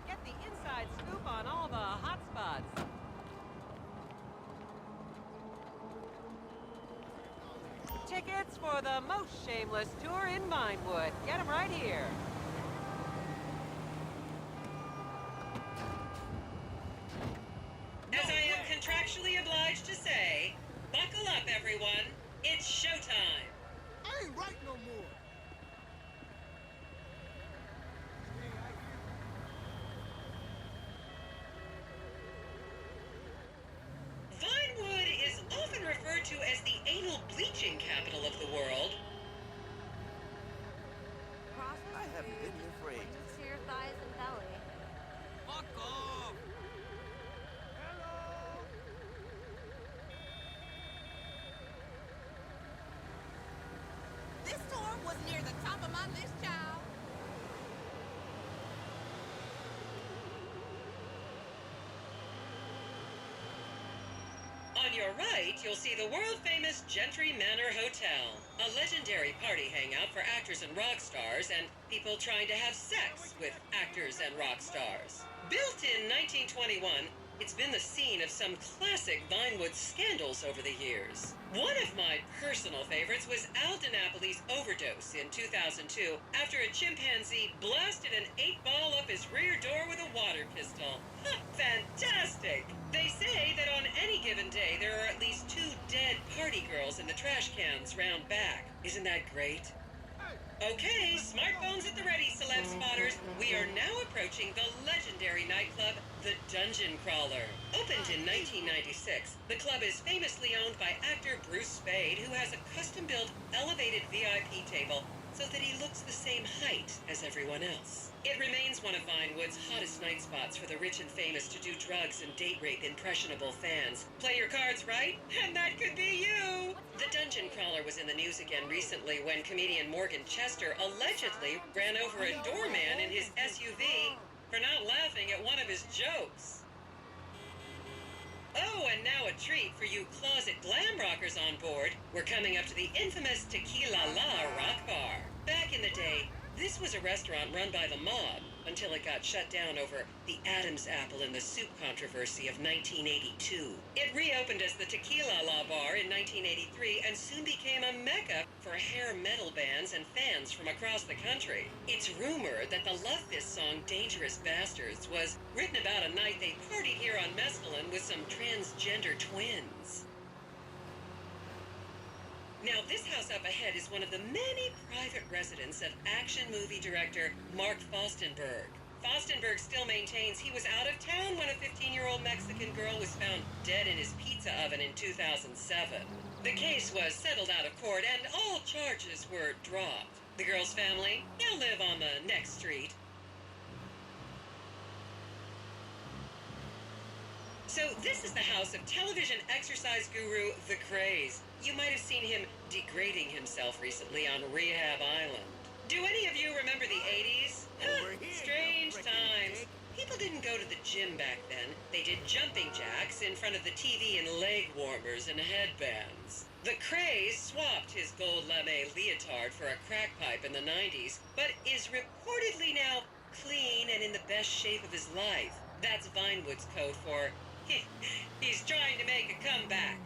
get the inside scoop on all the hot spots. Tickets for the most shameless tour in Vinewood. Get them right here. As I am contractually obliged to say, buckle up, everyone. It's showtime. I ain't right no more. Vinewood is often referred to as the anal bleaching capital of the world. I haven't been here for ages. To your thighs and belly. Fuck off. This tour was near the top of my list, child. On your right, you'll see the world-famous Gentry Manor Hotel, a legendary party hangout for actors and rock stars and people trying to have sex with actors and rock stars. Built in 1921, it's been the scene of some classic Vinewood scandals over the years. One of my personal favorites was Al DiNapoli's overdose in 2002 after a chimpanzee blasted an 8-ball up his rear door with a water pistol. Fantastic! They say that on any given day there are at least 2 dead party girls in the trash cans round back. Isn't that great? Okay, smartphones at the ready, celeb spotters. We are now approaching the legendary nightclub, the Dungeon Crawler. Opened in 1996, the club is famously owned by actor Bruce Spade, who has a custom-built elevated VIP table so that he looks the same height as everyone else. It remains one of Vinewood's hottest night spots for the rich and famous to do drugs and date rape impressionable fans. Play your cards right, and that could be you! The Dungeon Crawler was in the news again recently when comedian Morgan Chester allegedly ran over a doorman in his SUV for not laughing at one of his jokes. Oh, and now a treat for you closet glam rockers on board. We're coming up to the infamous Tequila La Rock Bar. Back in the day, this was a restaurant run by the mob until it got shut down over the Adam's apple in the soup controversy of 1982. It reopened as the Tequila La Bar in 1983 and soon became a mecca for hair metal bands and fans from across the country. It's rumored that the Love Fist song Dangerous Bastards was written about a night they partied here on mescaline with some transgender twins. Now, this house up ahead is one of the many private residences of action movie director Mark Fostenberg. Fostenberg still maintains he was out of town when a 15-year-old Mexican girl was found dead in his pizza oven in 2007. The case was settled out of court and all charges were dropped. The girl's family now live on the next street. So this is the house of television exercise guru The Craze. You might have seen him degrading himself recently on Rehab Island. Do any of you remember the 80s? Strange times. People didn't go to the gym back then. They did jumping jacks in front of the TV and leg warmers and headbands. The Craze swapped his gold lame leotard for a crack pipe in the 90s, but is reportedly now clean and in the best shape of his life. That's Vinewood's code for he's trying to make a comeback.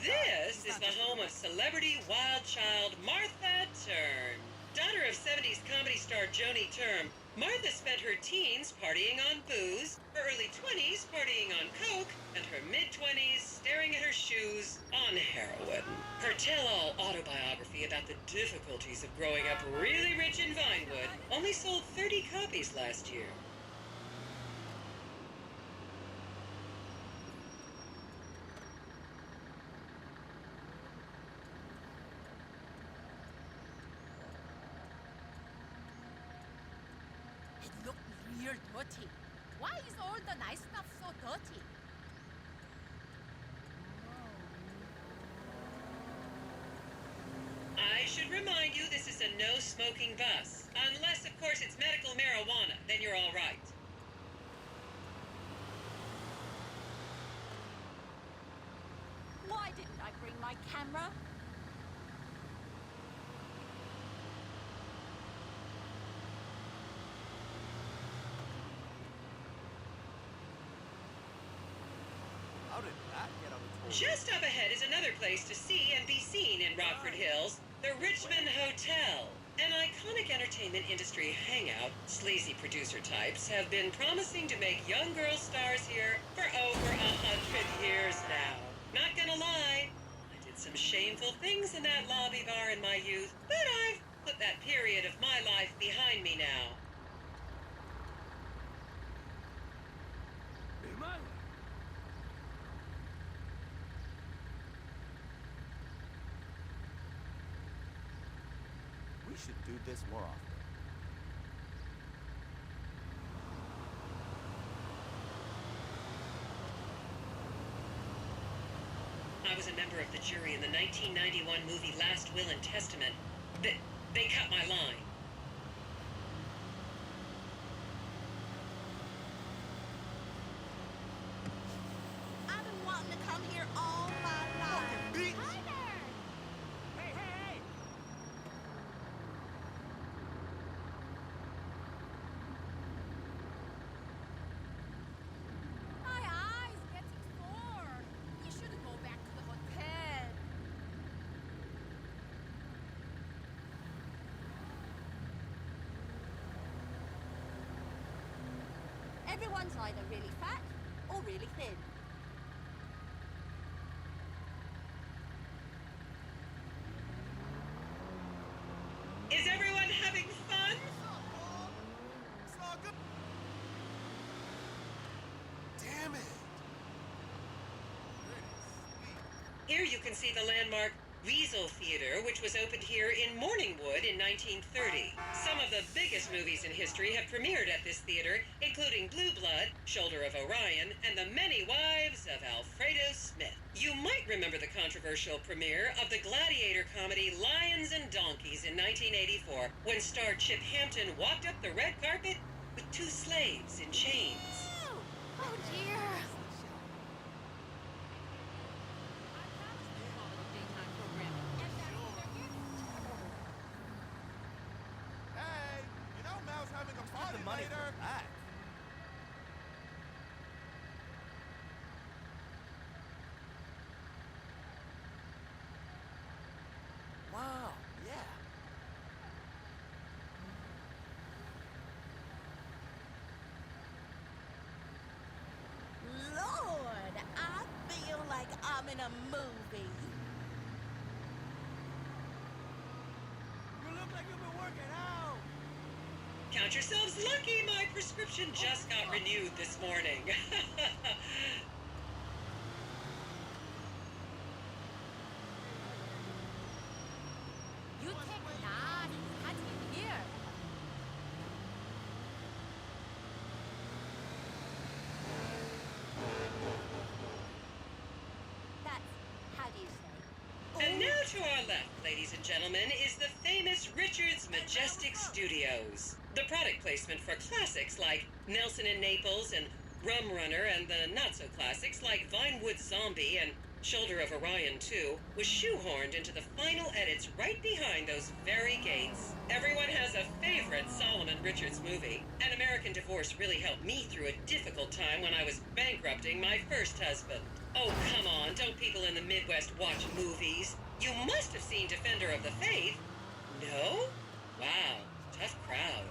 This is the home of celebrity wild child Martha Turn. Daughter of 70s comedy star Joni Term, Martha spent her teens partying on booze, her early 20s partying on coke, and her mid-20s staring at her shoes on heroin. Her tell-all autobiography about the difficulties of growing up really rich in Vinewood only sold 30 copies last year. It looked real dirty. Why is all the nice stuff so dirty? I should remind you this is a no-smoking bus. Unless, of course, it's medical marijuana, then you're all right. Why didn't I bring my my camera? How did that get on the tour? Just up ahead is another place to see and be seen in Rockford Hills, the Richmond Hotel. An iconic entertainment industry hangout, sleazy producer types have been promising to make young girl stars here for over 100 years now. Not gonna lie, I did some shameful things in that lobby bar in my youth, but I've put that period of my life behind me now. Be my way. We should do this more often. I was a member of the jury in the 1991 movie Last Will and Testament. They cut my line. I've been wanting to come here all my life. Beats. Hi there! Hey, hey, hey! My eyes getting sore. You should go back to the hotel. Everyone's either really fat or really thin. Is everyone having fun? It's all good. Damn it. Here you can see the landmark Weasel Theater, which was opened here in Morningwood in 1930. Some of the biggest movies in history have premiered at this theater, including Blue Blood, Shoulder of Orion, and The Many Wives of Alfredo Smith. You might remember the controversial premiere of the gladiator comedy Lions and Donkeys in 1984, when star Chip Hampton walked up the red carpet with two slaves in chains. Oh dear. I promised to follow the daytime programming, and they're here. Hey, you know Mel's having a Get party the money later. for that. Wow, yeah. Lord, I feel like I'm in a movie. You look like you've been working out. Count yourselves lucky, my prescription just got renewed this morning. You take none. How's it here? That's, how do you say? And now to our left, ladies and gentlemen, is the famous Richards Majestic Studios. The product placement for classics like Nelson and Naples and Rum Runner, and the not-so-classics like Vinewood Zombie and Shoulder of Orion 2 was shoehorned into the final edits right behind those very gates. Everyone has a favorite Solomon Richards movie. An American Divorce really helped me through a difficult time when I was bankrupting my first husband. Oh, come on, don't people in the Midwest watch movies? You must have seen Defender of the Faith. No? Wow, tough crowd.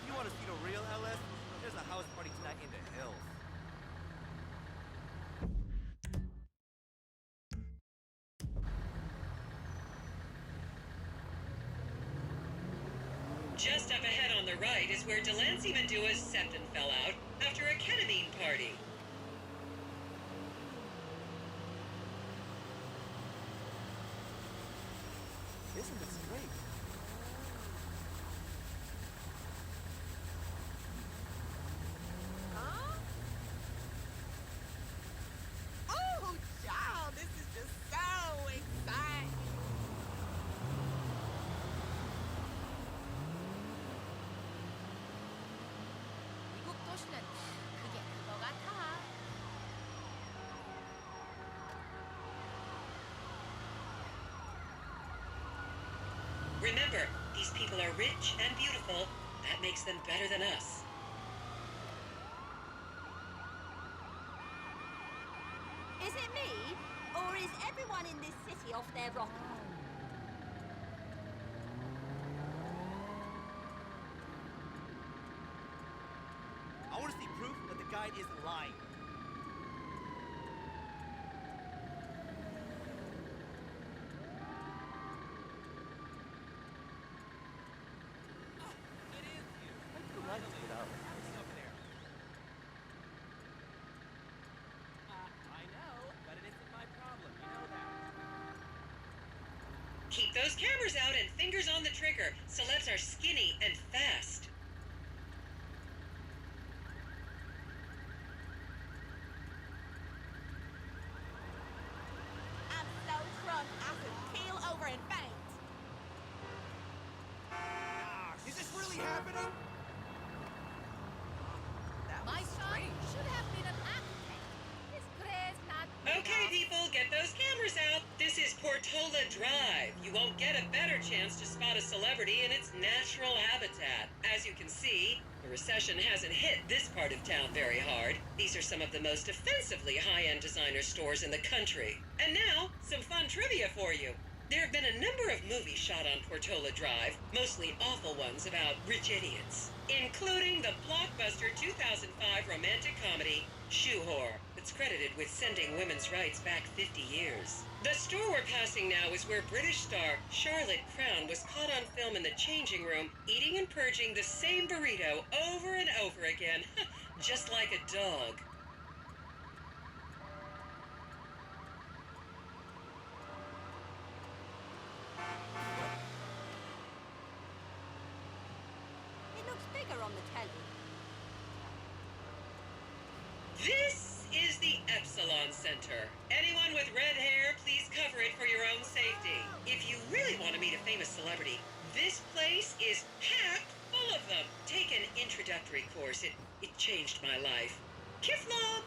If you want to see the real LS, there's a house party tonight in the hills. Just up ahead on the right is where Delancey Medua's septon fell out after a ketamine party. Isn't it straight? Huh? Oh, child, this is just so exciting. Remember, these people are rich and beautiful. That makes them better than us. Is it me? Or is everyone in this city off their rocker? I want to see proof that the guide isn't lying. It is you. Why'd you lie to it out? What's up there? I know, but it isn't my problem. You know that. Keep those cameras out and fingers on the trigger. Celebs are skinny and fast. I'm so drunk I could keel over and faint. Is this really happening? My son should have been an architect. His grades not Okay, people, get those cameras out. This is Portola Drive. You won't get a better chance to spot a celebrity in its natural habitat. As you can see, the recession hasn't hit this part of town very hard. These are some of the most offensively high-end designer stores in the country. And now, some fun trivia for you. There have been a number of movies shot on Portola Drive, mostly awful ones about rich idiots, including the blockbuster 2005 romantic comedy Shoe Whore, that's credited with sending women's rights back 50 years. The store we're passing now is where British star Charlotte Crown was caught on film in the changing room, eating and purging the same burrito over and over again, just like a dog. It looks bigger on the telly. This is the Epsilon Center. Anyone with red hair, please cover it for your own safety. If you really want to meet a famous celebrity, this place is packed full of them. Take an introductory course. It changed my life. Kiflom!